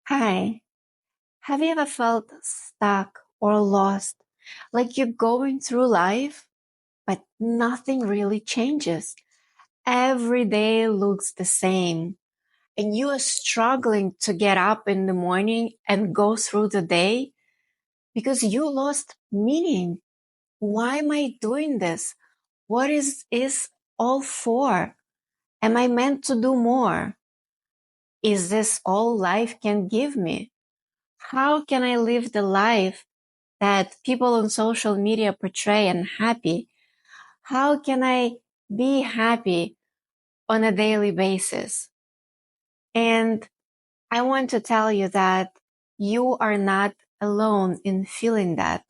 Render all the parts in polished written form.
Hi, have you ever felt stuck or lost? Like you're going through life, but nothing really changes. Every day looks the same, and you are struggling to get up in the morning and go through the day because you lost meaning. Why am I doing this? What is all for? Am I meant to do more? Is this all life can give me? How can I live the life that people on social media portray and happy? How can I be happy on a daily basis? And I want to tell you that you are not alone in feeling that.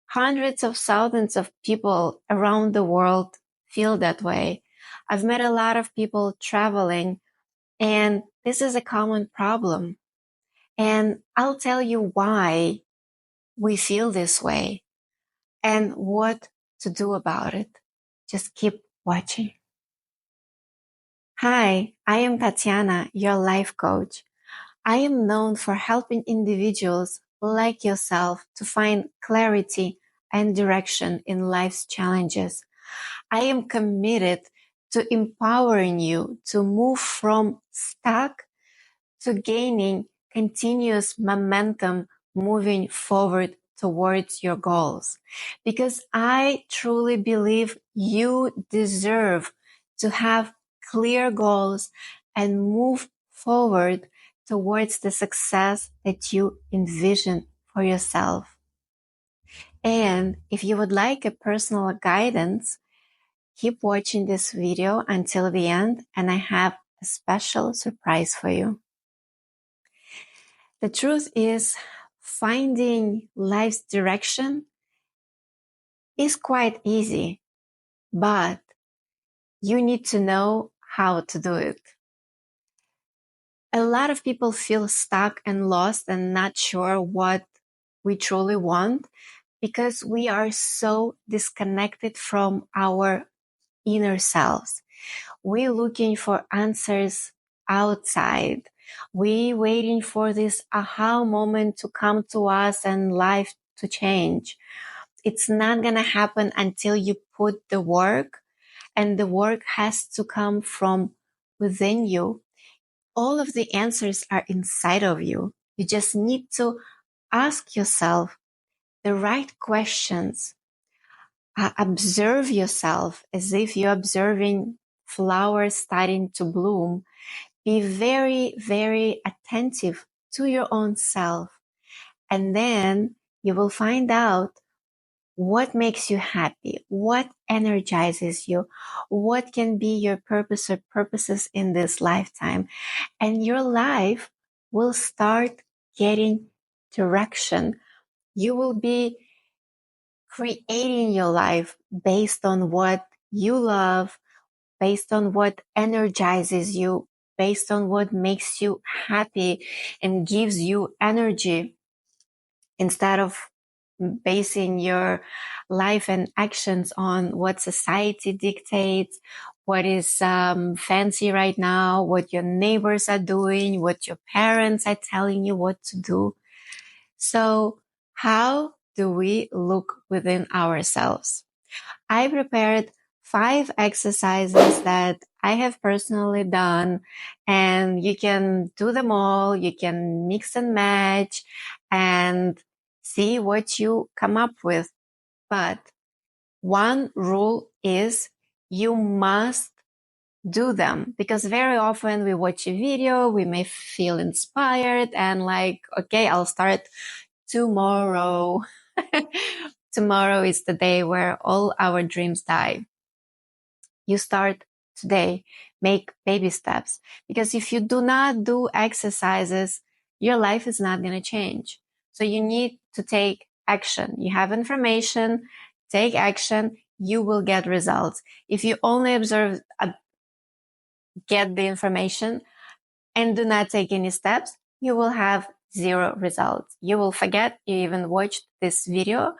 Hundreds of thousands of people around the world feel that way. I've met a lot of people traveling, and this is a common problem. And I'll tell you why we feel this way and what to do about it. Just keep watching. Hi, I am Tatiana, your life coach. I am known for helping individuals like yourself to find clarity and direction in life's challenges. I am committed to empowering you to move from stuck to gaining continuous momentum moving forward towards your goals. Because I truly believe you deserve to have clear goals and move forward towards the success that you envision for yourself. And if you would like a personal guidance, keep watching this video until the end, and I have a special surprise for you. The truth is, finding life's direction is quite easy, but you need to know how to do it. A lot of people feel stuck and lost and not sure what we truly want because we are so disconnected from our inner selves. We're looking for answers outside. We waiting for this aha moment to come to us and life to change. It's not going to happen until you put the work, and the work has to come from within you. All of the answers are inside of you. You just need to ask yourself the right questions. Observe yourself as if you're observing flowers starting to bloom. Be very, very attentive to your own self. And then you will find out what makes you happy, what energizes you, what can be your purpose or purposes in this lifetime. And your life will start getting direction. You will be creating your life based on what you love, based on what energizes you, based on what makes you happy and gives you energy, instead of basing your life and actions on what society dictates, what is fancy right now, what your neighbors are doing, what your parents are telling you what to do. So how do we look within ourselves? I prepared 5 exercises that I have personally done, and you can do them all. You can mix and match and see what you come up with. But one rule is you must do them, because very often we watch a video, we may feel inspired and like, okay, I'll start tomorrow. Tomorrow is the day where all our dreams die. You start today. Make baby steps. Because if you do not do exercises, your life is not going to change. So you need to take action. You have information, take action, you will get results. If you only observe, get the information and do not take any steps, you will have 0 results. You will forget you even watched this video,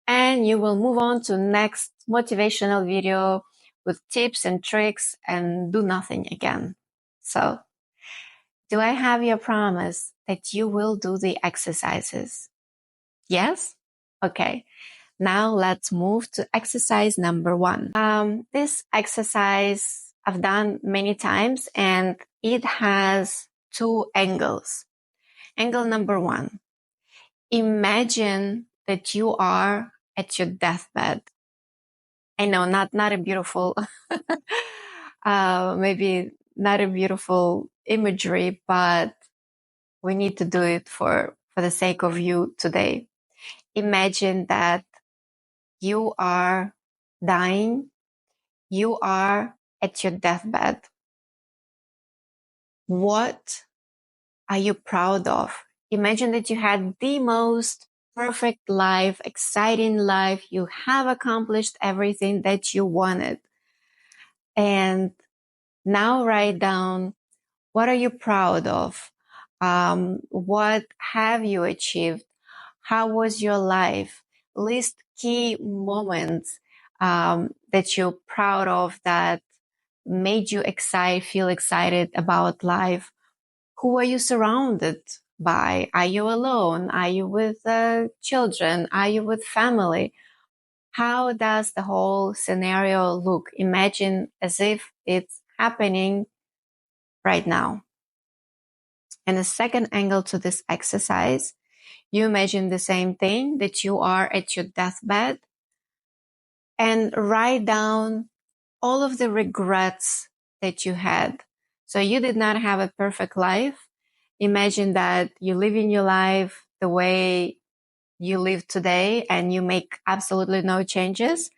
and you will move on to next motivational video with tips and tricks and do nothing again. So Do I have your promise that you will do the exercises? Yes? Okay. Now let's move to exercise number 1. This exercise I've done many times and it has 2 angles. Angle number 1. Imagine that you are at your deathbed. I know, not a beautiful, maybe not a beautiful imagery, but we need to do it for the sake of you today. Imagine that you are dying. You are at your deathbed. What are you proud of? Imagine that you had the most perfect life, exciting life. You have accomplished everything that you wanted. And now write down, what are you proud of? What have you achieved? How was your life? List key moments that you're proud of that made you feel excited about life. Who are you surrounded by? Are you alone? Are you with children? Are you with family? How does the whole scenario look? Imagine as if it's happening right now. And the second angle to this exercise, you imagine the same thing, that you are at your deathbed, and write down all of the regrets that you had. So you did not have a perfect life. Imagine that you live in your life the way you live today and you make absolutely no changes.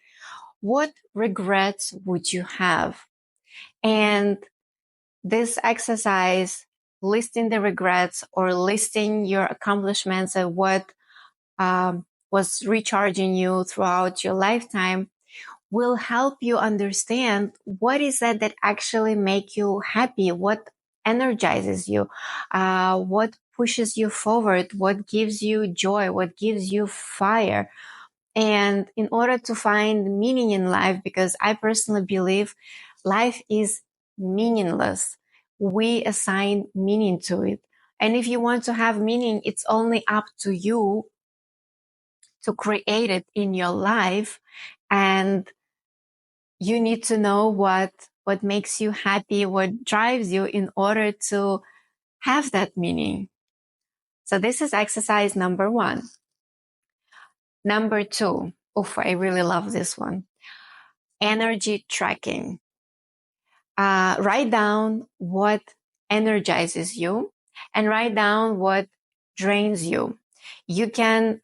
What regrets would you have? And this exercise, listing the regrets or listing your accomplishments and what was recharging you throughout your lifetime, will help you understand what is that actually make you happy, what energizes you, what pushes you forward, what gives you joy, what gives you fire. And in order to find meaning in life, because I personally believe life is meaningless, we assign meaning to it. And if you want to have meaning, it's only up to you to create it in your life. And you need to know what makes you happy, what drives you in order to have that meaning. So this is exercise number 1. Number 2. Oof, I really love this one. Energy tracking. Write down what energizes you and write down what drains you. You can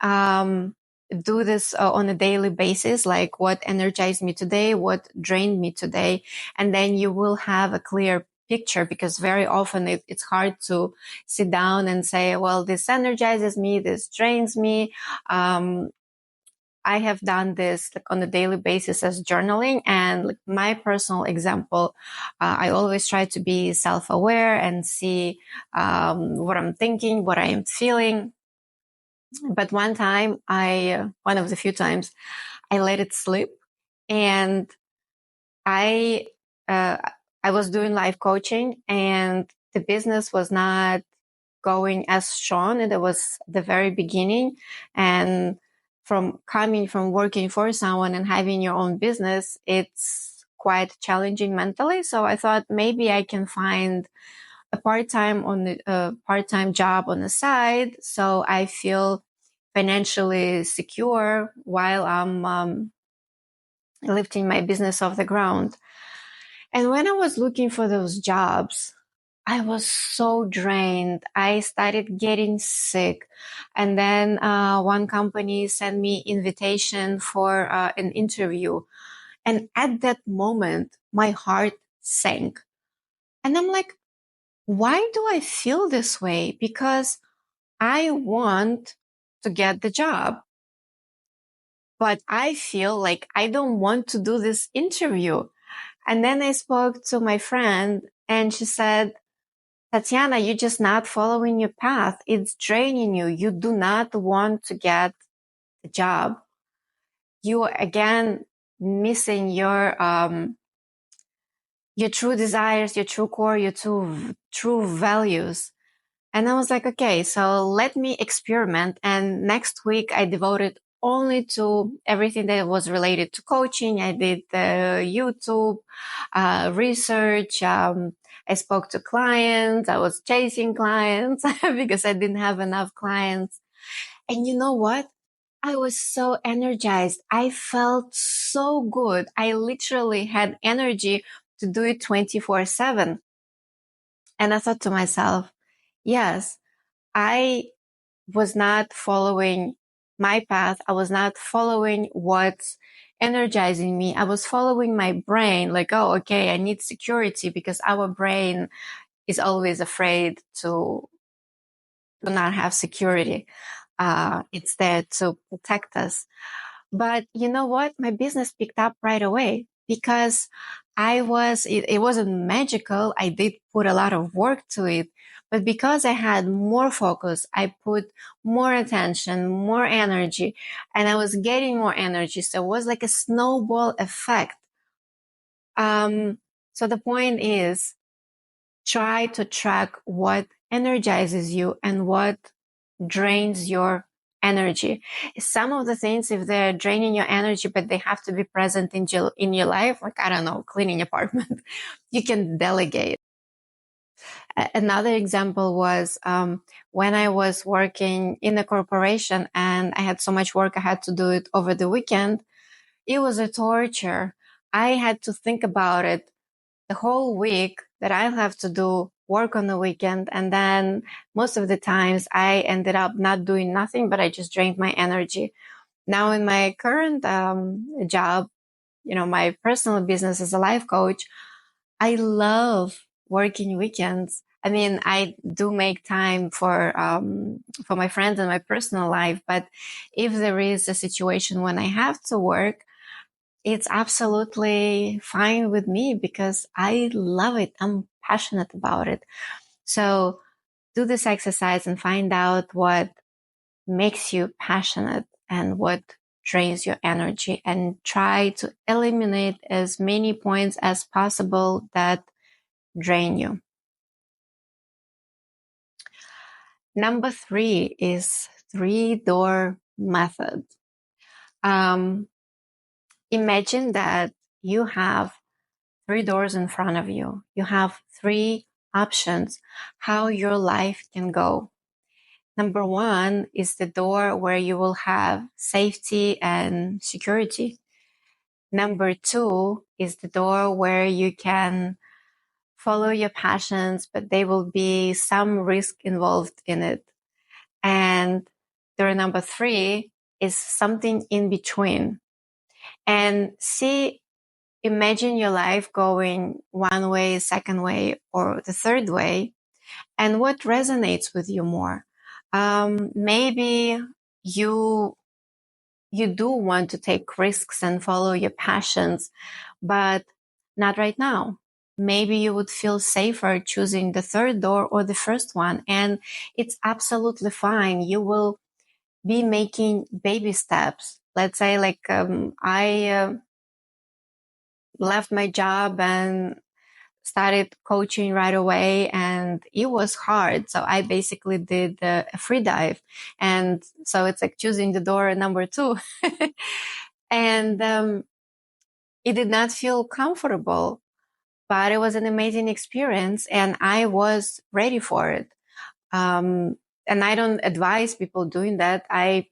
do this on a daily basis, like what energized me today, what drained me today, and then you will have a clear picture, because very often it's hard to sit down and say, well, this energizes me, this drains me. I have done this like on a daily basis as journaling, and like my personal example, I always try to be self-aware and see what I'm thinking, what I am feeling. But one of the few times, I let it slip, and I uh, I was doing life coaching, and the business was not going as strong, and it was the very beginning. And from coming from working for someone and having your own business, it's quite challenging mentally. So I thought maybe I can find a part-time job on the side, so I feel financially secure while I'm lifting my business off the ground. And when I was looking for those jobs, I was so drained. I started getting sick. And then one company sent me invitation for an interview. And at that moment, my heart sank. And I'm like, why do I feel this way? Because I want to get the job, but I feel like I don't want to do this interview. And then I spoke to my friend and she said, Tatiana, you're just not following your path. It's draining you. You do not want to get the job. You are again missing your your true desires, your true core, your true values. And I was like, okay, so let me experiment. And next week I devoted only to everything that was related to coaching. I did the YouTube research. I spoke to clients. I was chasing clients because I didn't have enough clients. And you know what? I was so energized. I felt so good. I literally had energy to do it 24/7. And I thought to myself, yes, I was not following my path. I was not following what's energizing me. I was following my brain, like, oh, okay, I need security, because our brain is always afraid to not have security. It's there to protect us. But you know what? My business picked up right away because it wasn't magical. I did put a lot of work to it, but because I had more focus, I put more attention, more energy, and I was getting more energy. So it was like a snowball effect. So the point is, try to track what energizes you and what drains your energy. Some of the things, if they're draining your energy, but they have to be present in your life, like, I don't know, cleaning apartment, you can delegate. Another example was when I was working in a corporation and I had so much work, I had to do it over the weekend. It was a torture. I had to think about it the whole week, that I'll have to do work on the weekend. And then most of the times I ended up not doing nothing, but I just drained my energy. Now in my current job, my personal business as a life coach, I love working weekends. I mean, I do make time for my friends and my personal life, but if there is a situation when I have to work, it's absolutely fine with me because I love it. I'm passionate about it. So do this exercise and find out what makes you passionate and what drains your energy, and try to eliminate as many points as possible that drain you. Number 3 is 3-door method. Imagine that you have 3 doors in front of you. You have 3 options how your life can go. Number 1 is the door where you will have safety and security. Number 2 is the door where you can follow your passions, but there will be some risk involved in it. And door number 3 is something in between. And imagine your life going one way, second way, or the third way, and what resonates with you more. Maybe you do want to take risks and follow your passions, but not right now. Maybe you would feel safer choosing the third door or the first one, and it's absolutely fine. You will be making baby steps. Let's say, like, I left my job and started coaching right away, and it was hard. So I basically did a free dive. And so it's like choosing the door number 2. And it did not feel comfortable, but it was an amazing experience and I was ready for it. And I don't advise people doing that. I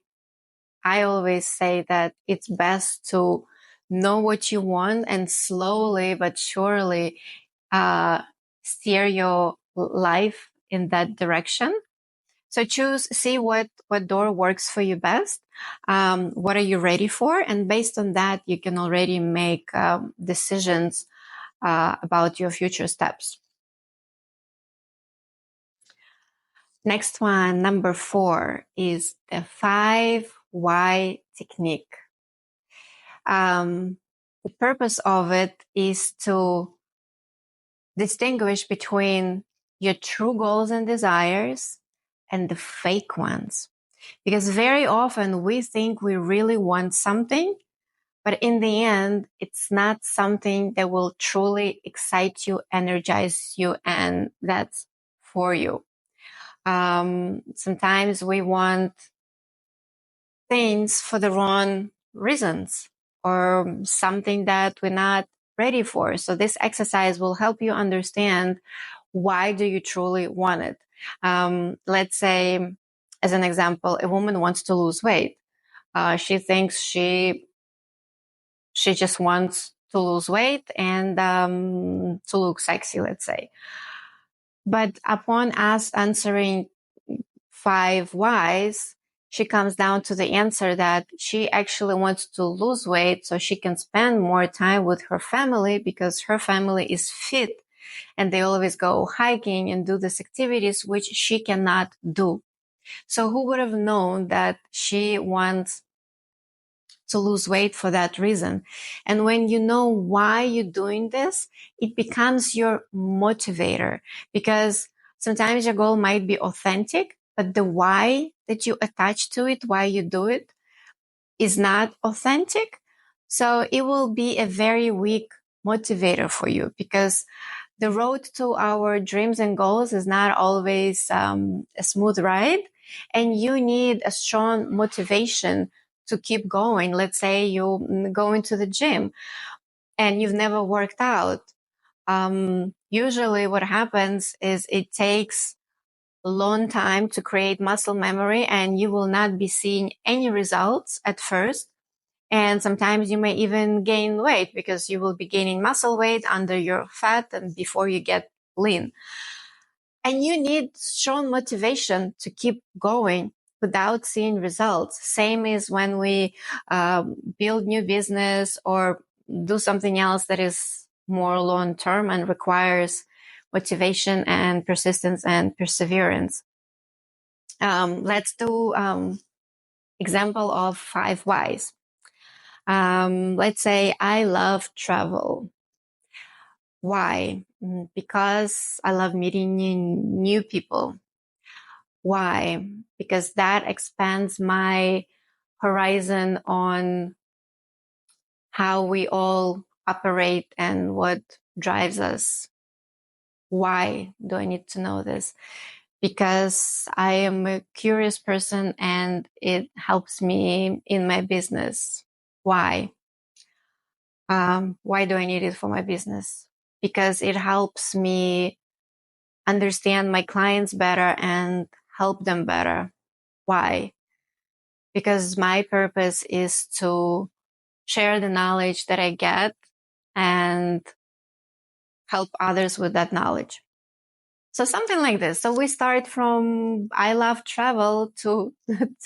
always say that it's best to know what you want and slowly but surely steer your life in that direction. So see what door works for you best. What are you ready for? And based on that, you can already make decisions about your future steps. Next one, number 4, is the 5 why technique. The purpose of it is to distinguish between your true goals and desires and the fake ones. Because very often we think we really want something, But in the end, it's not something that will truly excite you, energize you, and that's for you. Sometimes we want things for the wrong reasons or something that we're not ready for. So this exercise will help you understand, why do you truly want it? Let's say, as an example, a woman wants to lose weight. She thinks she just wants to lose weight and to look sexy, let's say. But upon us answering 5 whys, she comes down to the answer that she actually wants to lose weight so she can spend more time with her family, because her family is fit and they always go hiking and do these activities which she cannot do. So who would have known that she wants to lose weight for that reason? And when you know why you're doing this, it becomes your motivator, because sometimes your goal might be authentic, but the why that you attach to it, why you do it, is not authentic. So it will be a very weak motivator for you, because the road to our dreams and goals is not always a smooth ride, and you need a strong motivation to keep going. Let's say you go into the gym and you've never worked out. Usually what happens is it takes a long time to create muscle memory, and you will not be seeing any results at first. And sometimes you may even gain weight, because you will be gaining muscle weight under your fat and before you get lean. And you need strong motivation to keep going without seeing results. Same as when we build new business or do something else that is more long term and requires motivation and persistence and perseverance. Let's do example of 5 whys. Let's say I love travel. Why? Because I love meeting new people. Why? Because that expands my horizon on how we all operate and what drives us. Why do I need to know this? Because I am a curious person and it helps me in my business. Why? Why do I need it for my business? Because it helps me understand my clients better and help them better. Why? Because my purpose is to share the knowledge that I get and help others with that knowledge. So something like this. So we start from I love travel to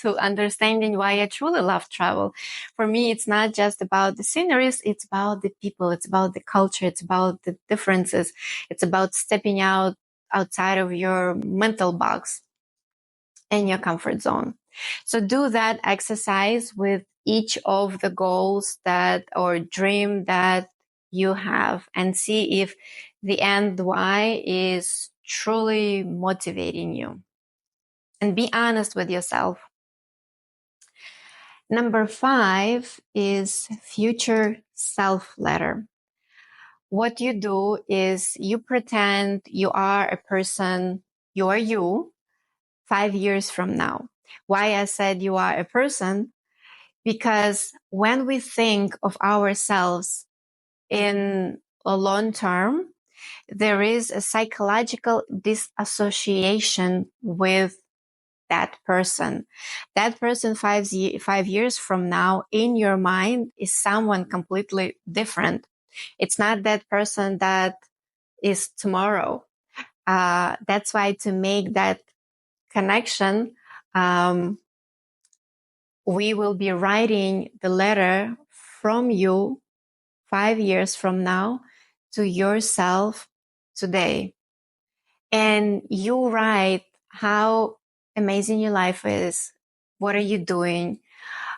to understanding why I truly love travel. For me, it's not just about the sceneries, it's about the people, it's about the culture, it's about the differences, it's about stepping outside of your mental box and your comfort zone. So do that exercise with each of the goals that or dream that you have, and see if the end why is truly motivating you. And be honest with yourself. Number 5 is future self letter. What you do is you pretend you are a person, you are you 5 years from now. Why I said you are a person? Because when we think of ourselves in a long term, there is a psychological disassociation with that person. That person 5 years from now in your mind is someone completely different. It's not that person that is tomorrow. That's why to make that connection, we will be writing the letter from you 5 years from now to yourself today. And you write how amazing your life is. What are you doing?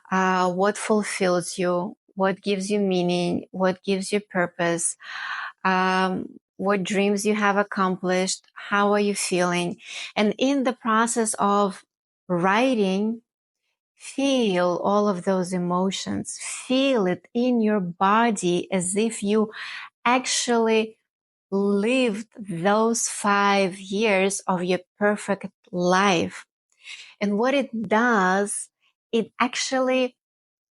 What fulfills you? What gives you meaning? What gives you purpose? What dreams you have accomplished? How are you feeling? And in the process of writing, feel all of those emotions. Feel it in your body as if you actually lived those 5 years of your perfect life. And what it does, it actually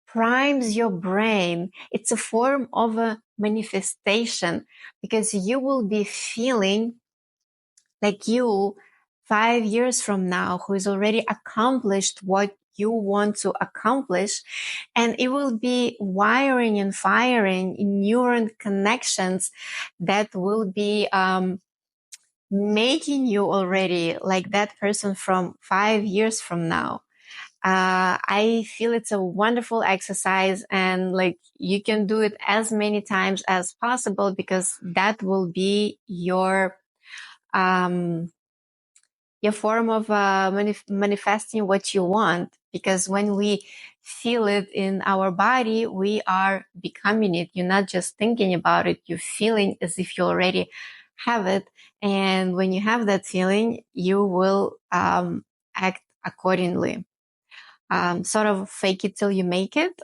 primes your brain. It's a form of a manifestation, because you will be feeling like you 5 years from now, who is already accomplished what you want to accomplish. And it will be wiring and firing neuron connections that will be making you already like that person from 5 years from now. I feel it's a wonderful exercise, and like you can do it as many times as possible, because that will be um, your form of manifesting what you want. Because when we feel it in our body, we are becoming it. You're not just thinking about it, you're feeling as if you already have it. And when you have that feeling, you will act accordingly. Sort of fake it till you make it.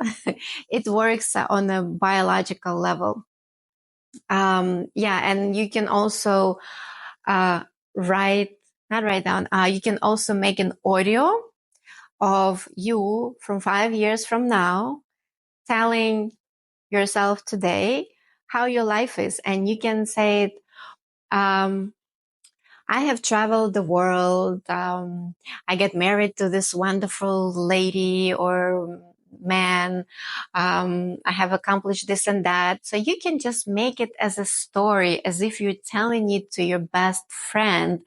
It works on a biological level. Yeah, and you can also uh, not write down, you can also make an audio of you from 5 years from now telling yourself today how your life is. And you can say, um, I have traveled the world. I get married to this wonderful lady or man. I have accomplished this and that. So you can just make it as a story, as if you're telling it to your best friend,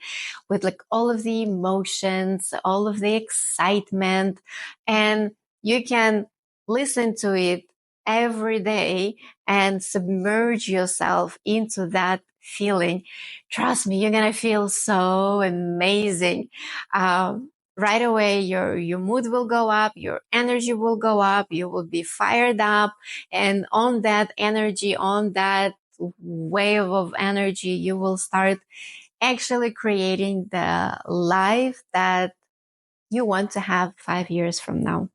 with like all of the emotions, all of the excitement, and you can listen to it every day and submerge yourself into that feeling. Trust me, you're gonna feel so amazing. Right away, your mood will go up, your energy will go up, you will be fired up, and on that energy, on that wave of energy, you will start actually creating the life that you want to have 5 years from now.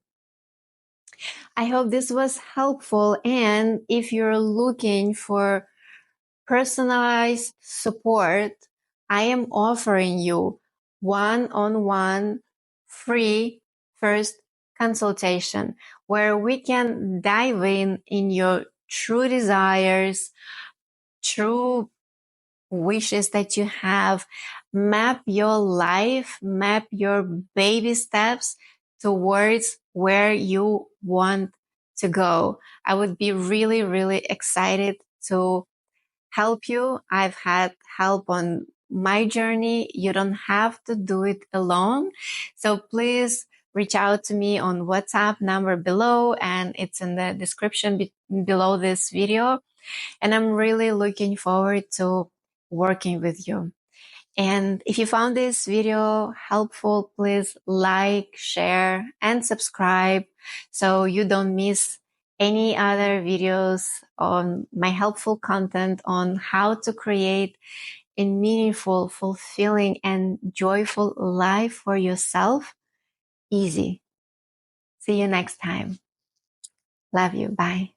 I hope this was helpful. And if you're looking for personalized support, I am offering you one-on-one free first consultation, where we can dive in your true desires, true wishes that you have, map your life, map your baby steps towards where you want to go. I would be really, really excited to help you. I've had help on my journey. You don't have to do it alone. So please reach out to me on WhatsApp number below, and it's in the description below this video. And I'm really looking forward to working with you. And if you found this video helpful, please like, share, and subscribe so you don't miss any other videos on my helpful content on how to create a meaningful, fulfilling, and joyful life for yourself. Easy. See you next time. Love you. Bye.